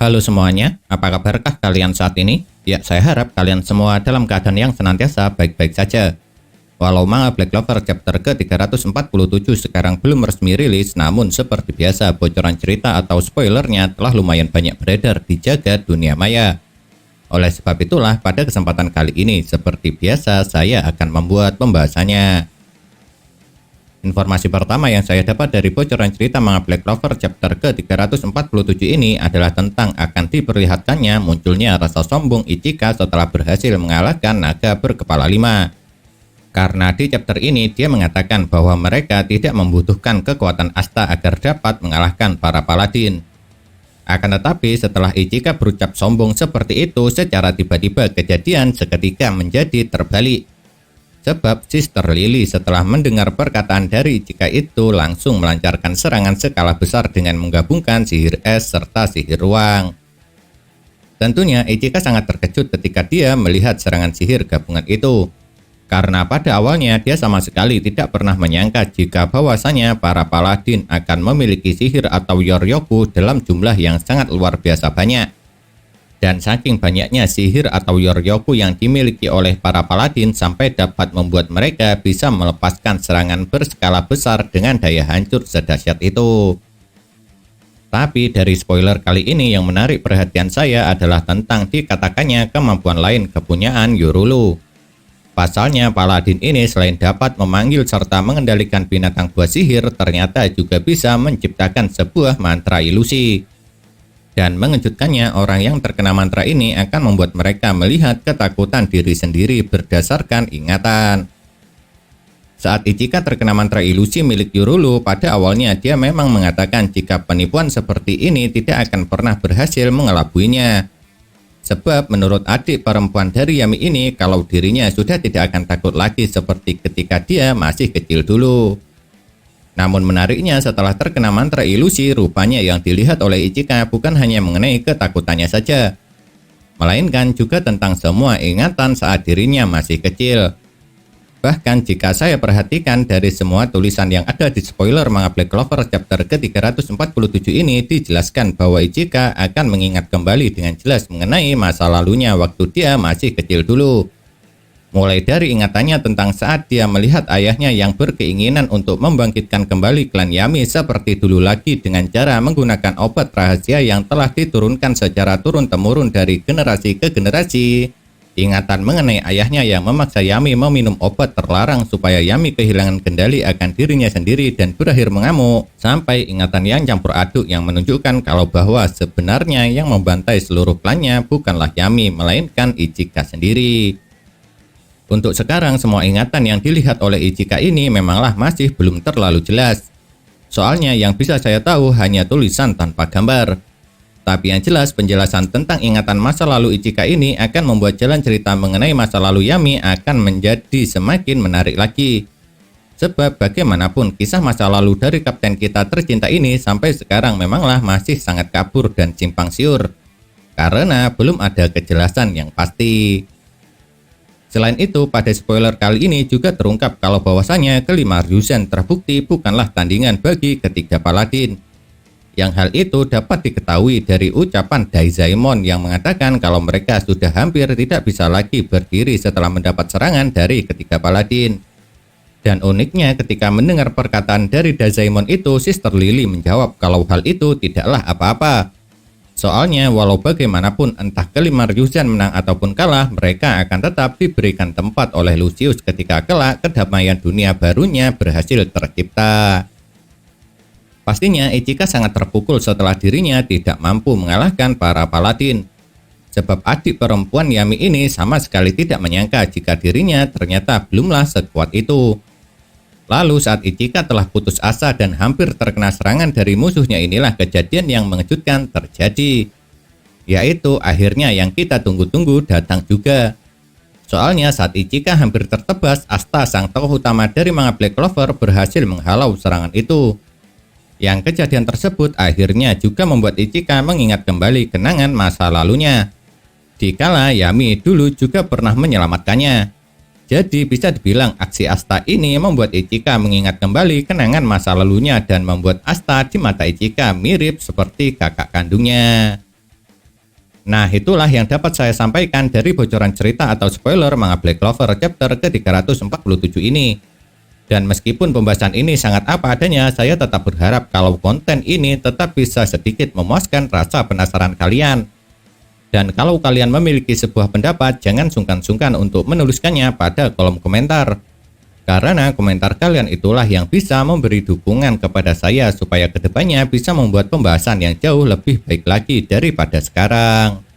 Halo semuanya, apa kabarkah kalian saat ini? Ya, saya harap kalian semua dalam keadaan yang senantiasa baik-baik saja. Walau manga Black Clover chapter ke-347 sekarang belum resmi rilis, namun seperti biasa bocoran cerita atau spoilernya telah lumayan banyak beredar di jagat dunia maya. Oleh sebab itulah pada kesempatan kali ini seperti biasa saya akan membuat pembahasannya. Informasi pertama yang saya dapat dari bocoran cerita manga Black Clover chapter ke-347 ini adalah tentang akan diperlihatkannya munculnya rasa sombong Ichika setelah berhasil mengalahkan naga berkepala 5. Karena di chapter ini dia mengatakan bahwa mereka tidak membutuhkan kekuatan Asta agar dapat mengalahkan para paladin. Akan tetapi setelah Ichika berucap sombong seperti itu, secara tiba-tiba kejadian seketika menjadi terbalik. Sebab Sister Lily setelah mendengar perkataan dari Ichika itu langsung melancarkan serangan skala besar dengan menggabungkan sihir es serta sihir ruang. Tentunya Ichika sangat terkejut ketika dia melihat serangan sihir gabungan itu. Karena pada awalnya dia sama sekali tidak pernah menyangka jika bahwasanya para paladin akan memiliki sihir atau Yoryoku dalam jumlah yang sangat luar biasa banyak. Dan saking banyaknya sihir atau Yoryoku yang dimiliki oleh para paladin sampai dapat membuat mereka bisa melepaskan serangan berskala besar dengan daya hancur sedahsyat itu. Tapi dari spoiler kali ini yang menarik perhatian saya adalah tentang dikatakannya kemampuan lain kepunyaan Yorulu. Pasalnya paladin ini selain dapat memanggil serta mengendalikan binatang buah sihir, ternyata juga bisa menciptakan sebuah mantra ilusi. Dan mengejutkannya, orang yang terkena mantra ini akan membuat mereka melihat ketakutan diri sendiri berdasarkan ingatan. Saat Ichika terkena mantra ilusi milik Yorulu, pada awalnya dia memang mengatakan jika penipuan seperti ini tidak akan pernah berhasil mengelabuinya. Sebab menurut adik perempuan dari Yami ini, kalau dirinya sudah tidak akan takut lagi seperti ketika dia masih kecil dulu. Namun menariknya setelah terkena mantra ilusi, rupanya yang dilihat oleh Ichika bukan hanya mengenai ketakutannya saja, melainkan juga tentang semua ingatan saat dirinya masih kecil. Bahkan jika saya perhatikan dari semua tulisan yang ada di spoiler manga Black Clover chapter ke-347 ini, dijelaskan bahwa Ichika akan mengingat kembali dengan jelas mengenai masa lalunya waktu dia masih kecil dulu. Mulai dari ingatannya tentang saat dia melihat ayahnya yang berkeinginan untuk membangkitkan kembali klan Yami seperti dulu lagi dengan cara menggunakan obat rahasia yang telah diturunkan secara turun-temurun dari generasi ke generasi. Ingatan mengenai ayahnya yang memaksa Yami meminum obat terlarang supaya Yami kehilangan kendali akan dirinya sendiri dan berakhir mengamuk. Sampai ingatan yang campur aduk yang menunjukkan kalau bahwa sebenarnya yang membantai seluruh klannya bukanlah Yami melainkan Ichika sendiri. Untuk sekarang semua ingatan yang dilihat oleh Ichika ini memanglah masih belum terlalu jelas. Soalnya yang bisa saya tahu hanya tulisan tanpa gambar. Tapi yang jelas penjelasan tentang ingatan masa lalu Ichika ini akan membuat jalan cerita mengenai masa lalu Yami akan menjadi semakin menarik lagi. Sebab bagaimanapun kisah masa lalu dari kapten kita tercinta ini sampai sekarang memanglah masih sangat kabur dan simpang siur. Karena belum ada kejelasan yang pasti. Selain itu, pada spoiler kali ini juga terungkap kalau bahwasanya kelima Ryuzen terbukti bukanlah tandingan bagi ketiga paladin. Yang hal itu dapat diketahui dari ucapan Daizaemon yang mengatakan kalau mereka sudah hampir tidak bisa lagi berdiri setelah mendapat serangan dari ketiga paladin. Dan uniknya ketika mendengar perkataan dari Daizaemon itu, Sister Lily menjawab kalau hal itu tidaklah apa-apa. Soalnya walau bagaimanapun entah kelima Ryuzen menang ataupun kalah, mereka akan tetap diberikan tempat oleh Lucius ketika kelak kedamaian dunia barunya berhasil tercipta. Pastinya Ichika sangat terpukul setelah dirinya tidak mampu mengalahkan para paladin. Sebab adik perempuan Yami ini sama sekali tidak menyangka jika dirinya ternyata belumlah sekuat itu. Lalu saat Ichika telah putus asa dan hampir terkena serangan dari musuhnya, inilah kejadian yang mengejutkan terjadi. Yaitu akhirnya yang kita tunggu-tunggu datang juga. Soalnya saat Ichika hampir tertebas, Asta sang tokoh utama dari manga Black Clover berhasil menghalau serangan itu. Yang kejadian tersebut akhirnya juga membuat Ichika mengingat kembali kenangan masa lalunya. Dikala Yami dulu juga pernah menyelamatkannya. Jadi bisa dibilang aksi Asta ini membuat Ichika mengingat kembali kenangan masa lalunya dan membuat Asta di mata Ichika mirip seperti kakak kandungnya. Nah, itulah yang dapat saya sampaikan dari bocoran cerita atau spoiler manga Black Clover chapter ke-347 ini. Dan meskipun pembahasan ini sangat apa adanya, saya tetap berharap kalau konten ini tetap bisa sedikit memuaskan rasa penasaran kalian. Dan kalau kalian memiliki sebuah pendapat, jangan sungkan-sungkan untuk menuliskannya pada kolom komentar. Karena komentar kalian itulah yang bisa memberi dukungan kepada saya supaya kedepannya bisa membuat pembahasan yang jauh lebih baik lagi daripada sekarang.